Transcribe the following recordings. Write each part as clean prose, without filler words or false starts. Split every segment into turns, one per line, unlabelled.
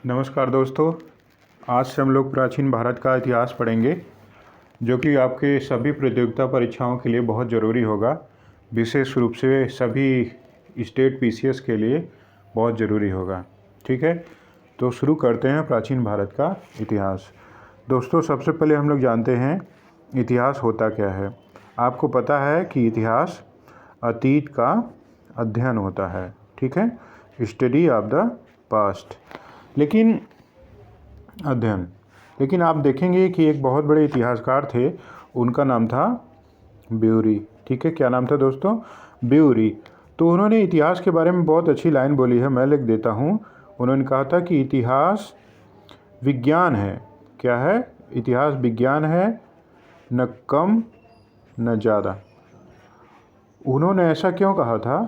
नमस्कार दोस्तों। आज से हम लोग प्राचीन भारत का इतिहास पढ़ेंगे, जो कि आपके सभी प्रतियोगिता परीक्षाओं के लिए बहुत ज़रूरी होगा। विशेष रूप से सभी स्टेट पीसीएस के लिए बहुत ज़रूरी होगा। ठीक है, तो शुरू करते हैं प्राचीन भारत का इतिहास। दोस्तों, सबसे पहले हम लोग जानते हैं इतिहास होता क्या है। आपको पता है कि इतिहास अतीत का अध्ययन होता है। ठीक है, स्टडी ऑफ द पास्ट। लेकिन आप देखेंगे कि एक बहुत बड़े इतिहासकार थे, उनका नाम था ब्यूरी। ठीक है, क्या नाम था दोस्तों? ब्यूरी। तो उन्होंने इतिहास के बारे में बहुत अच्छी लाइन बोली है, मैं लिख देता हूँ। उन्होंने कहा था कि इतिहास विज्ञान है। क्या है? इतिहास विज्ञान है, न कम न ज़्यादा। उन्होंने ऐसा क्यों कहा था?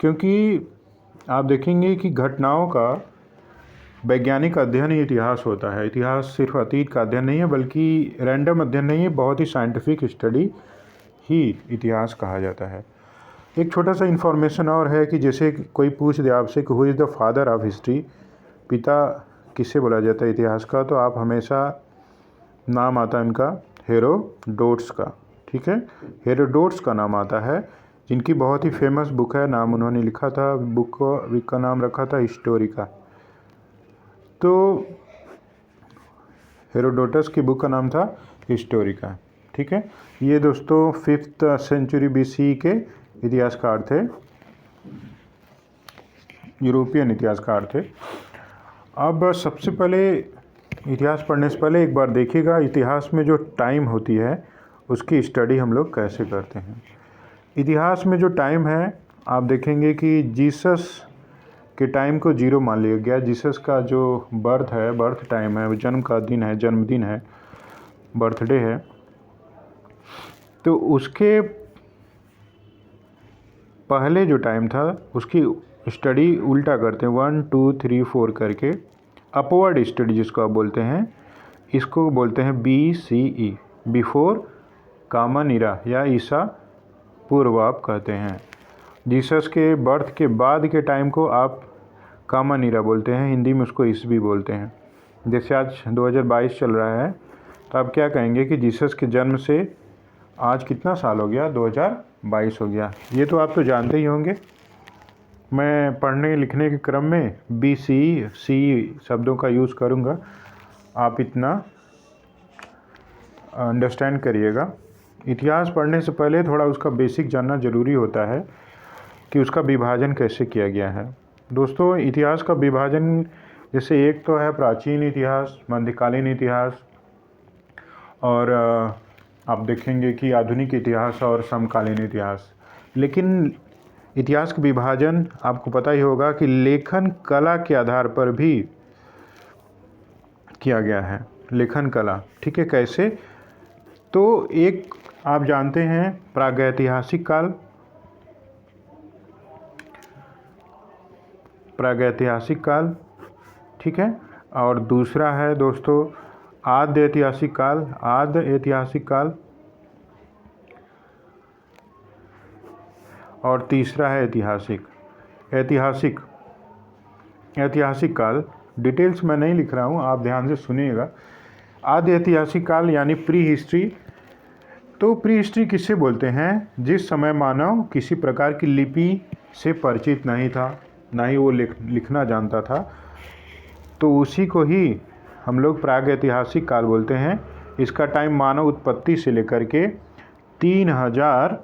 क्योंकि आप देखेंगे कि घटनाओं का वैज्ञानिक अध्ययन ही इतिहास होता है। इतिहास सिर्फ अतीत का अध्ययन नहीं है, बल्कि रैंडम अध्ययन नहीं है, बहुत ही साइंटिफिक स्टडी ही इतिहास कहा जाता है। एक छोटा सा इन्फॉर्मेशन और है कि जैसे कोई पूछ दे आपसे कि who is the father of history, पिता किससे बोला जाता है इतिहास का, तो आप हमेशा नाम आता है इनका हेरोडोट्स का। ठीक है, हेरोडोट्स का नाम आता है, जिनकी बहुत ही फेमस बुक है, नाम उन्होंने लिखा था, बुक का नाम रखा था हिस्टोरिका। तो हेरोडोटस की बुक का नाम था हिस्टोरिका। ठीक है, ये दोस्तों 5th सेंचुरी बीसी के इतिहासकार थे, यूरोपियन इतिहासकार थे। अब सबसे पहले इतिहास पढ़ने से पहले एक बार देखिएगा इतिहास में जो टाइम होती है उसकी स्टडी हम लोग कैसे करते हैं। इतिहास में जो टाइम है, आप देखेंगे कि जीसस के टाइम को 0 मान लिया गया। जीसस का जो बर्थ है, बर्थ टाइम है, जन्म का दिन है, जन्मदिन है, बर्थडे है, तो उसके पहले जो टाइम था उसकी स्टडी उल्टा करते हैं, 1 2 3 4 करके अपवर्ड स्टडी जिसको आप बोलते हैं, इसको बोलते हैं BCE, बिफोर कॉमन इरा, या ईसा पूर्व आप कहते हैं। जीसस के बर्थ के बाद के टाइम को आप कॉमन इरा बोलते हैं, हिंदी में उसको ईसवी बोलते हैं। जैसे आज 2022 चल रहा है, तो आप क्या कहेंगे कि जीसस के जन्म से आज कितना साल हो गया? 2022 हो गया। ये तो आप तो जानते ही होंगे। मैं पढ़ने लिखने के क्रम में BCE शब्दों का यूज़ करूँगा, आप इतना अंडरस्टैंड करिएगा। इतिहास पढ़ने से पहले थोड़ा उसका बेसिक जानना ज़रूरी होता है कि उसका विभाजन कैसे किया गया है। दोस्तों, इतिहास का विभाजन जैसे एक तो है प्राचीन इतिहास, मध्यकालीन इतिहास, और आप देखेंगे कि आधुनिक इतिहास और समकालीन इतिहास। लेकिन इतिहास का विभाजन आपको पता ही होगा कि लेखन कला के आधार पर भी किया गया है। लेखन कला, ठीक है, कैसे? तो एक आप जानते हैं प्रागैतिहासिक काल, प्रागैतिहासिक काल, ठीक है, और दूसरा है दोस्तों आद्य ऐतिहासिक काल, आद्य ऐतिहासिक काल, और तीसरा है ऐतिहासिक ऐतिहासिक काल। डिटेल्स मैं नहीं लिख रहा हूँ, आप ध्यान से सुनिएगा। आद्य ऐतिहासिक काल यानी प्री हिस्ट्री। तो प्री हिस्ट्री किससे बोलते हैं? जिस समय मानव किसी प्रकार की लिपि से परिचित नहीं था, ना ही वो लिखना जानता था, तो उसी को ही हम लोग प्रागैतिहासिक काल बोलते हैं। इसका टाइम मानव उत्पत्ति से लेकर के 3000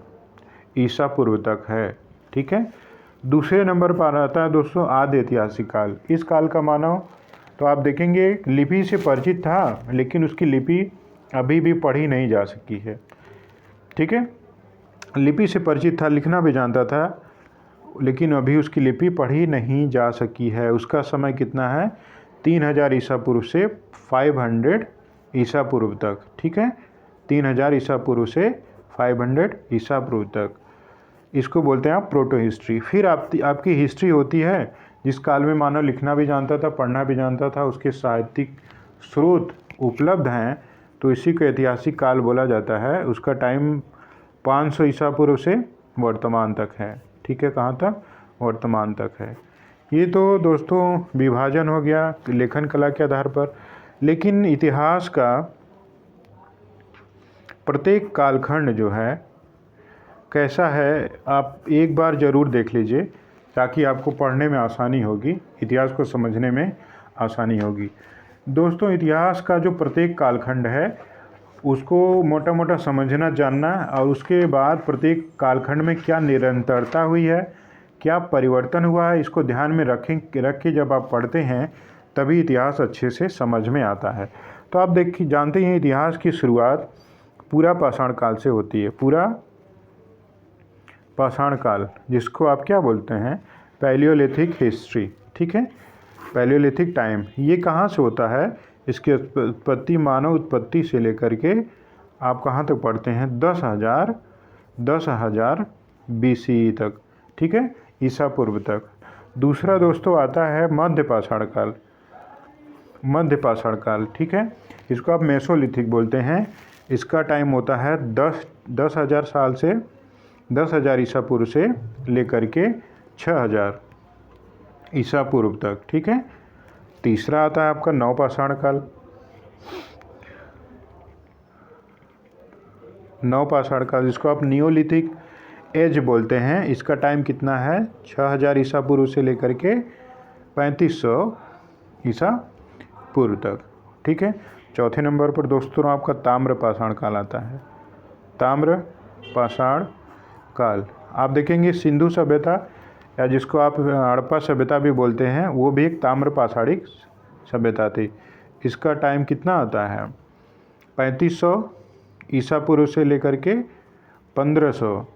ईसा पूर्व तक है। ठीक है, दूसरे नंबर पर आता है दोस्तों आद्य ऐतिहासिक काल। इस काल का मानव, तो आप देखेंगे लिपि से परिचित था, लेकिन उसकी लिपि अभी भी पढ़ी नहीं जा सकी है। ठीक है, लिपि से परिचित था, लिखना भी जानता था, लेकिन अभी उसकी लिपि पढ़ी नहीं जा सकी है। उसका समय कितना है? 3000 ईसा पूर्व से 500 ईसा पूर्व तक। ठीक है, 3000 ईसा पूर्व से 500 ईसा पूर्व तक, इसको बोलते हैं आप प्रोटो हिस्ट्री। फिर आपकी हिस्ट्री होती है जिस काल में मानव लिखना भी जानता था, पढ़ना भी जानता था, उसके साहित्यिक स्रोत उपलब्ध हैं, तो इसी को ऐतिहासिक काल बोला जाता है। उसका टाइम 500 ईसा पूर्व से वर्तमान तक है। ठीक है, कहाँ तक? वर्तमान तक है। ये तो दोस्तों विभाजन हो गया लेखन कला के आधार पर, लेकिन इतिहास का प्रत्येक कालखंड जो है कैसा है आप एक बार ज़रूर देख लीजिए, ताकि आपको पढ़ने में आसानी होगी, इतिहास को समझने में आसानी होगी। दोस्तों इतिहास का जो प्रत्येक कालखंड है उसको मोटा मोटा समझना जानना, और उसके बाद प्रत्येक कालखंड में क्या निरंतरता हुई है, क्या परिवर्तन हुआ है, इसको ध्यान में रख के जब आप पढ़ते हैं तभी इतिहास अच्छे से समझ में आता है। तो आप जानते हैं इतिहास की शुरुआत पूरा पाषाण काल से होती है। पूरा पाषाण काल, जिसको आप क्या बोलते हैं, पैलियोलिथिक हिस्ट्री, ठीक है, पैलियोलिथिक टाइम। ये कहाँ से होता है, इसकी उत्पत्ति मानव उत्पत्ति से लेकर के आप कहाँ तक पढ़ते हैं, 10,000 BCE तक, ठीक है, ईसा पूर्व तक। दूसरा दोस्तों आता है मध्य पाषाण काल, मध्य पाषाण काल, ठीक है, इसको आप मेसोलिथिक बोलते हैं। इसका टाइम होता है 10,000 साल से 10,000 ईसा पूर्व से लेकर के 6,000 ईसा पूर्व तक, ठीक है। तीसरा आता है आपका नवपाषाण काल, नवपाषाण काल जिसको आप नियोलिथिक एज बोलते हैं। इसका टाइम कितना है, 6,000 ईसा पूर्व से लेकर के 3500 ईसा पूर्व तक, ठीक है। चौथे नंबर पर दोस्तों आपका ताम्र पाषाण काल आता है, ताम्र पाषाण काल। आप देखेंगे सिंधु सभ्यता या जिसको आप हड़प्पा सभ्यता भी बोलते हैं, वो भी एक ताम्र पाषाणिक सभ्यता थी। इसका टाइम कितना आता है, 3500 ईसा पूर्व से लेकर के 1500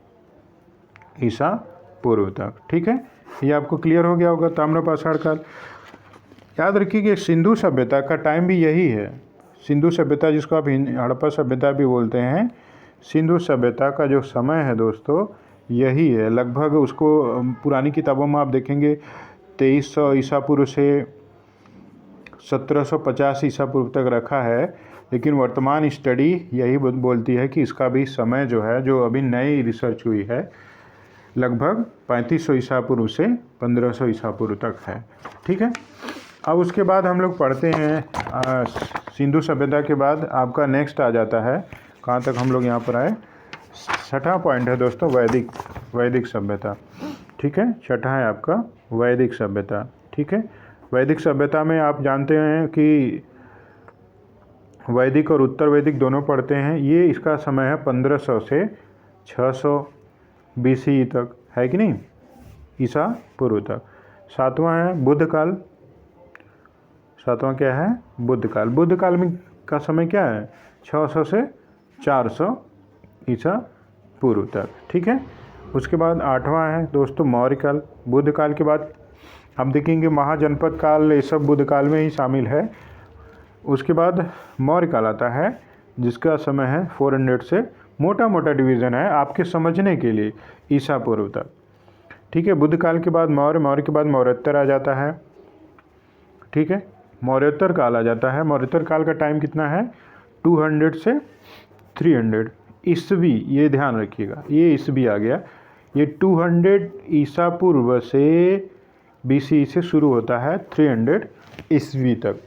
ईसा पूर्व तक, ठीक है। ये आपको क्लियर हो गया होगा ताम्र पाषाण काल। याद रखिए कि सिंधु सभ्यता का टाइम भी यही है। सिंधु सभ्यता जिसको आप हड़प्पा सभ्यता भी बोलते हैं, सिंधु सभ्यता का जो समय है दोस्तों यही है लगभग। उसको पुरानी किताबों में आप देखेंगे 2300 ईसा पूर्व से 1750 ईसा पूर्व तक रखा है, लेकिन वर्तमान स्टडी यही बोलती है कि इसका भी समय जो है, जो अभी नई रिसर्च हुई है, लगभग 3500 ईसा पूर्व से 1500 ईसा पूर्व तक है, ठीक है। अब उसके बाद हम लोग पढ़ते हैं सिंधु सभ्यता के बाद आपका नेक्स्ट आ जाता है, कहाँ तक हम लोग यहाँ पर आए, छठा पॉइंट है दोस्तों वैदिक सभ्यता, ठीक है। छठा है आपका वैदिक सभ्यता, ठीक है। वैदिक सभ्यता में आप जानते हैं कि वैदिक और उत्तर वैदिक दोनों पढ़ते हैं। ये इसका समय है 1500 से 600 BCE तक, है कि नहीं, ईसा पूर्व तक। सातवां है बुद्ध काल, सातवां क्या है, बुद्ध काल। बुद्ध काल में का समय क्या है, 600 से 400 ईसा पूर्व तक, ठीक है। उसके बाद आठवां है दोस्तों मौर्य काल। बुद्ध काल के बाद आप देखेंगे महाजनपद काल, ये सब बुद्ध काल में ही शामिल है। उसके बाद मौर्य काल आता है जिसका समय है 400 से, मोटा मोटा डिवीज़न है आपके समझने के लिए, ईसा पूर्व तक, ठीक है। बुद्ध काल के बाद मौर्य के बाद मौर्योत्तर आ जाता है, ठीक है। मौर्योत्तर काल आ जाता है। मौर्योत्तर काल का टाइम कितना है, 200 से 300 ईस्वी, ये ध्यान रखिएगा, ये ईस्वी आ गया। ये 200 ईसा पूर्व से BCE से शुरू होता है 300 ईस्वी तक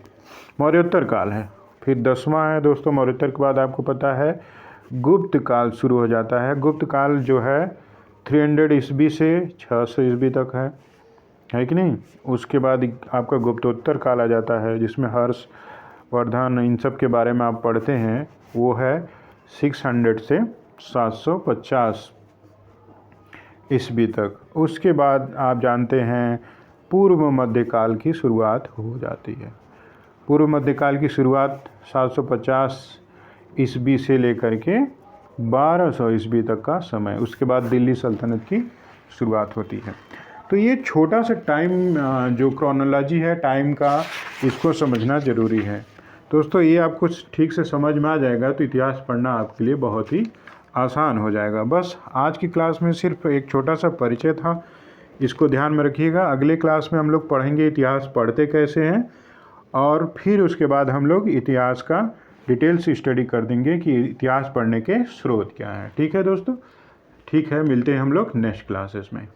मौर्योत्तर काल है। फिर 10वां है दोस्तों, मौर्योत्तर के बाद आपको पता है गुप्त काल शुरू हो जाता है। गुप्त काल जो है 300 ईस्वी से 600 ईस्वी तक है कि नहीं। उसके बाद आपका गुप्तोत्तर काल आ जाता है जिसमें हर्ष वर्धन इन सब के बारे में आप पढ़ते हैं, वो है 600 से 750 ईस्वी तक। उसके बाद आप जानते हैं पूर्व मध्यकाल की शुरुआत हो जाती है। पूर्व मध्यकाल की शुरुआत 750 ईस्वी से लेकर के 1200 ईस्वी तक का समय, उसके बाद दिल्ली सल्तनत की शुरुआत होती है। तो ये छोटा सा टाइम जो क्रोनोलॉजी है टाइम का, इसको समझना ज़रूरी है दोस्तों। ये आपको ठीक से समझ में आ जाएगा तो इतिहास पढ़ना आपके लिए बहुत ही आसान हो जाएगा। बस आज की क्लास में सिर्फ एक छोटा सा परिचय था, इसको ध्यान में रखिएगा। अगले क्लास में हम लोग पढ़ेंगे इतिहास पढ़ते कैसे हैं, और फिर उसके बाद हम लोग इतिहास का डिटेल से स्टडी कर देंगे कि इतिहास पढ़ने के स्रोत क्या हैं। ठीक है दोस्तों, ठीक है, मिलते हैं हम लोग नेक्स्ट क्लासेस में।